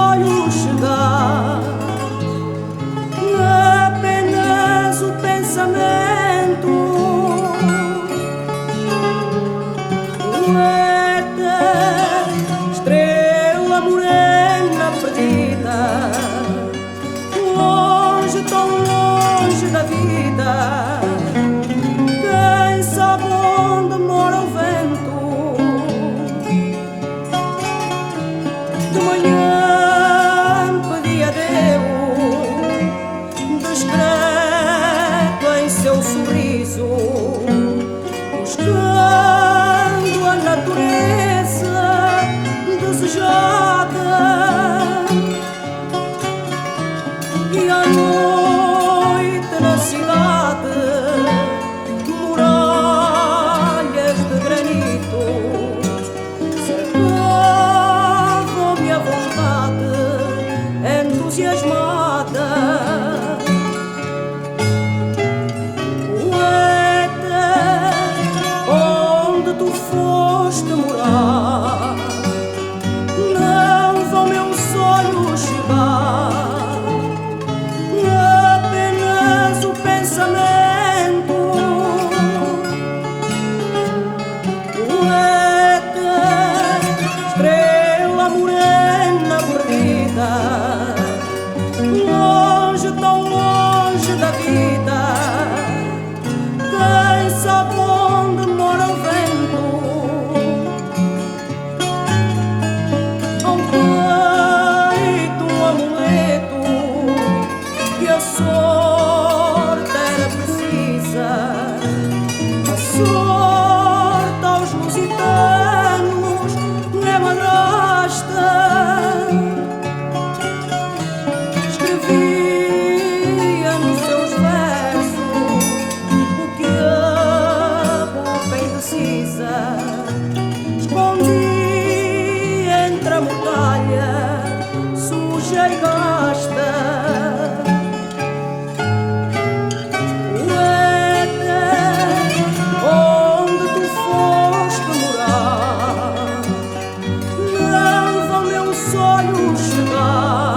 sonho chegar, apenas o pensamento, poeta, estrela morena perdida, longe, tão longe da vida. Quem sabe onde mora o vento? De manhã pedi a Deus, discreto em seu sorriso, buscando a natureza desejada. E à noite na cidade, muralhas de granito cercavam-me a vontade entusiasmada. Poeta, onde tu foste morar, não vão meus sonhos chegar, apenas o pensamento. Poeta, estrela morena perdida, longe, tão longe da vida. Quem sabe onde mora o vento? Ao peito um amuleto que a sorte era precisa, a sorte aos lusitanos é madrasta. Escrevia nos seus versos o que a boca indecisa escondia entre a muralha suja e gasta. Poeta, onde tu foste morar, não vão meus sonhos chegar,